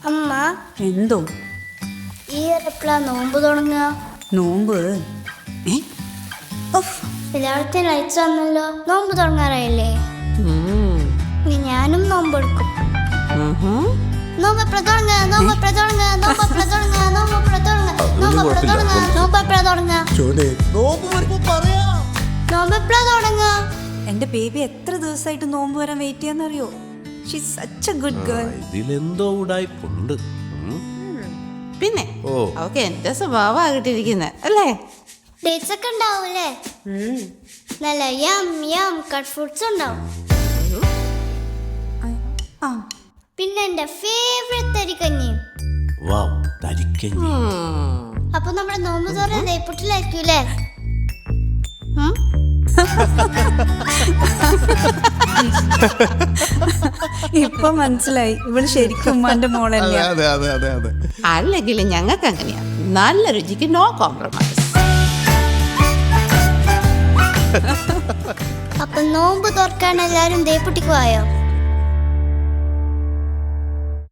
അമ്മ എന്തോ ഈ എപ്പോഴാ നോമ്പ് തുടങ്ങുക? നോമ്പ് രാവിലത്തെ ലൈറ്റ്സ് വന്നല്ലോ, നോമ്പ് തുടങ്ങാറായില്ലേ? ഇനി ഞാനും നോമ്പ് എടുക്കും. നോമ്പ് എപ്പോഴാ തുടങ്ങുക? നോമ്പ് എപ്പോഴാ തുടങ്ങുക? നോമ്പ് എപ്പോഴാ തുടങ്ങുക? നോമ്പ് എപ്പോഴാ തുടങ്ങുക? നോമ്പ് എപ്പോഴാ തുടങ്ങുക? നോമ്പ് എപ്പോഴാ തുടങ്ങുക? നോമ്പ് എപ്പോഴാ തുടങ്ങുക? എന്റെ ബേബി എത്ര ദിവസമായിട്ട് നോമ്പ് വരാൻ വെയിറ്റ് ചെയ്യാന്നറിയോ? She's such a good girl. ഇതിലെന്തോ ഉടായിപ്പുണ്ട്. പിന്നെ അവക്ക് എന്റെ സ്വഭാവമാകിട്ടിരിക്കുന്നത് അല്ലേ? ഡേറ്റ്സ് ഒക്കെ ഉണ്ടാവൂലേ? നല്ല യം യം കട്ട് ഫ്രൂട്ട്സ് ഉണ്ടാവും. പിന്നെ എന്റെ ഫേവറേറ്റ് തരിക്കഞ്ഞിയും. വാവ്, തരിക്കഞ്ഞി. അപ്പൊ നമ്മുടെ നോമ്പ് തുറ നെയ്പൊട്ടിലായിരിക്കൂലേ? ഇപ്പൊ മനസ്സിലായി, ഇവള് ശരിക്കും ഉമ്മാന്റെ മോളല്ലേ. അല്ലെങ്കിൽ ഞങ്ങൾക്ക് അങ്ങനെയാ, നല്ല രുചിക്ക് നോ കോംപ്രമൈസ്. അപ്പൊ നോമ്പ് തുറക്കാൻ എല്ലാരും ദേപ്പൊട്ടിക്ക് പോയോ?